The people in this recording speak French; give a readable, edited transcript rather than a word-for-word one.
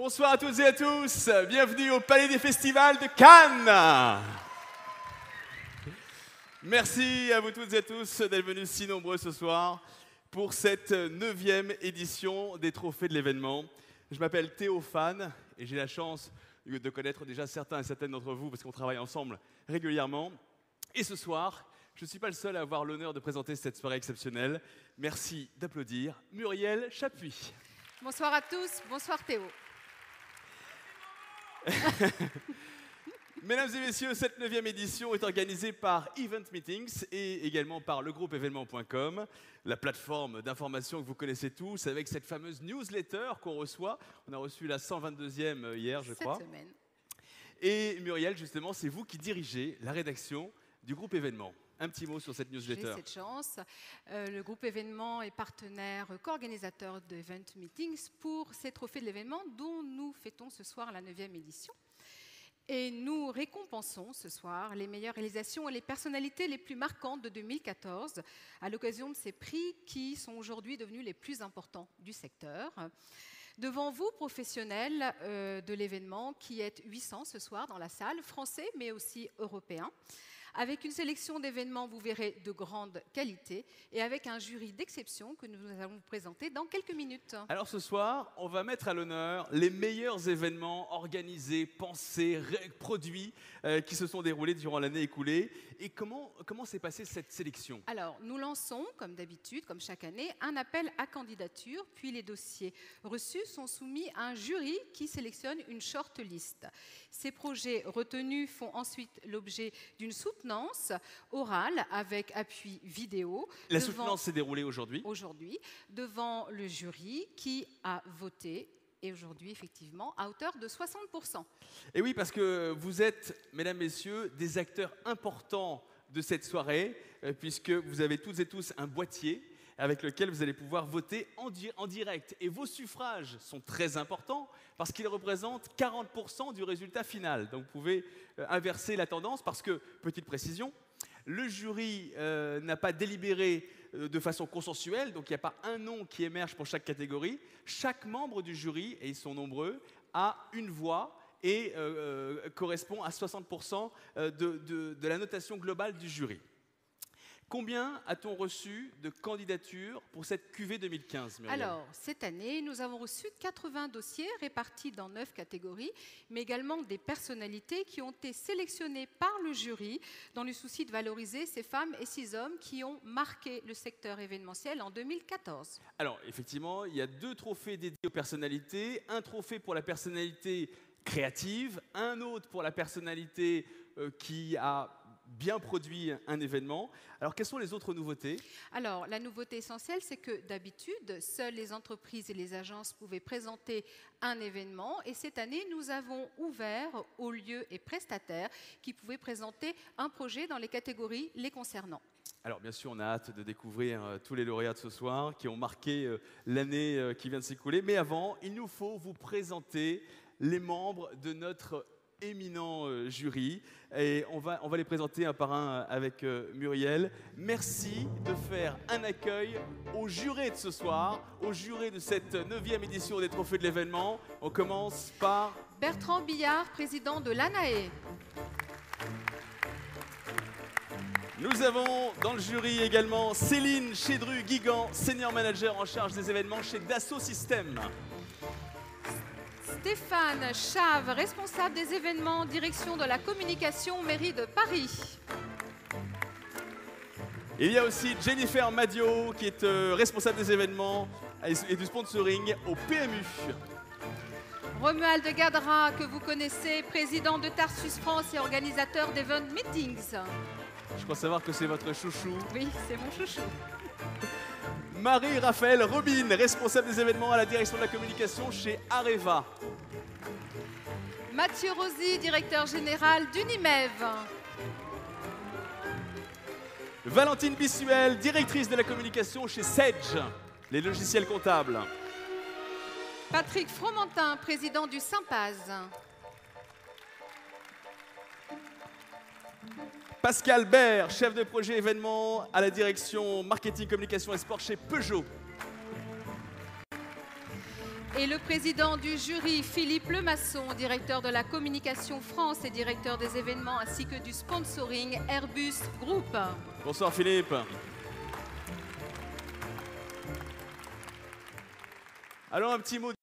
Bonsoir à toutes et à tous, bienvenue au Palais des Festivals de Cannes. Merci à vous toutes et à tous d'être venus si nombreux ce soir pour cette 9e édition des Trophées de l'événement. Je m'appelle Théophane et j'ai la chance de connaître déjà certains et certaines d'entre vous parce qu'on travaille ensemble régulièrement. Et ce soir, je ne suis pas le seul à avoir l'honneur de présenter cette soirée exceptionnelle. Merci d'applaudir Muriel Chapuis. Bonsoir à tous, bonsoir Théo. Mesdames et messieurs, cette 9e édition est organisée par Event Meetings et également par le groupe événement.com, la plateforme d'information que vous connaissez tous, avec cette fameuse newsletter qu'on reçoit. On a reçu la 122e hier, je crois. Cette semaine. Et Muriel, justement, c'est vous qui dirigez la rédaction du groupe événement. Un petit mot sur cette newsletter. J'ai cette chance. Le groupe événement est partenaire co-organisateur d'Event Meetings pour ces trophées de l'événement dont nous fêtons ce soir la 9e édition. Et nous récompensons ce soir les meilleures réalisations et les personnalités les plus marquantes de 2014 à l'occasion de ces prix qui sont aujourd'hui devenus les plus importants du secteur. Devant vous, professionnels de l'événement, qui êtes 800 ce soir dans la salle, français mais aussi européens, avec une sélection d'événements, vous verrez, de grande qualité et avec un jury d'exception que nous allons vous présenter dans quelques minutes. Alors ce soir, on va mettre à l'honneur les meilleurs événements organisés, pensés, produits qui se sont déroulés durant l'année écoulée. Et comment s'est passée cette sélection? Alors, nous lançons, comme d'habitude, comme chaque année, un appel à candidature, puis les dossiers reçus sont soumis à un jury qui sélectionne une short list. Ces projets retenus font ensuite l'objet d'une soutenance orale avec appui vidéo. La soutenance s'est déroulée aujourd'hui. Aujourd'hui, devant le jury qui a voté. Et aujourd'hui, effectivement, à hauteur de 60%. Et oui, parce que vous êtes, mesdames, messieurs, des acteurs importants de cette soirée, puisque vous avez toutes et tous un boîtier avec lequel vous allez pouvoir voter en direct. Et vos suffrages sont très importants parce qu'ils représentent 40% du résultat final. Donc vous pouvez inverser la tendance parce que, petite précision, le jury n'a pas délibéré de façon consensuelle, donc il n'y a pas un nom qui émerge pour chaque catégorie. Chaque membre du jury, et ils sont nombreux, a une voix et correspond à 60% de la notation globale du jury. Combien a-t-on reçu de candidatures pour cette cuvée 2015, Muriel? Alors, cette année, nous avons reçu 80 dossiers répartis dans 9 catégories, mais également des personnalités qui ont été sélectionnées par le jury dans le souci de valoriser ces femmes et ces hommes qui ont marqué le secteur événementiel en 2014. Alors, effectivement, il y a 2 trophées dédiés aux personnalités, un trophée pour la personnalité créative, un autre pour la personnalité qui a bien produit un événement. Alors, quelles sont les autres nouveautés? Alors, la nouveauté essentielle, c'est que d'habitude, seules les entreprises et les agences pouvaient présenter un événement. Et cette année, nous avons ouvert aux lieux et prestataires qui pouvaient présenter un projet dans les catégories les concernant. Alors, bien sûr, on a hâte de découvrir tous les lauréats de ce soir qui ont marqué l'année qui vient de s'écouler. Mais avant, il nous faut vous présenter les membres de notre éminent jury et on va les présenter un par un avec Muriel. Merci de faire un accueil aux jurés de ce soir, aux jurés de cette 9e édition des Trophées de l'événement. On commence par Bertrand Billard, président de l'ANAE. Nous avons dans le jury également Céline Chédru-Guigan, senior manager en charge des événements chez Dassault Systèmes. Stéphane Chave, responsable des événements, direction de la communication, mairie de Paris. Il y a aussi Jennifer Madio, qui est responsable des événements et du sponsoring au PMU. Romuald Gadra, que vous connaissez, président de Tarsus France et organisateur d'Event Meetings. Je crois savoir que c'est votre chouchou. Oui, c'est mon chouchou. Marie-Raphaël Robin, responsable des événements à la direction de la communication chez Areva. Mathieu Rosy, directeur général d'Unimev. Valentine Bissuel, directrice de la communication chez Sedge, les logiciels comptables. Patrick Fromentin, président du Sympaz. Pascal Baird, chef de projet événements à la direction marketing, communication et sport chez Peugeot. Et le président du jury, Philippe Lemasson, directeur de la communication France et directeur des événements ainsi que du sponsoring Airbus Group. Bonsoir Philippe. Alors un petit mot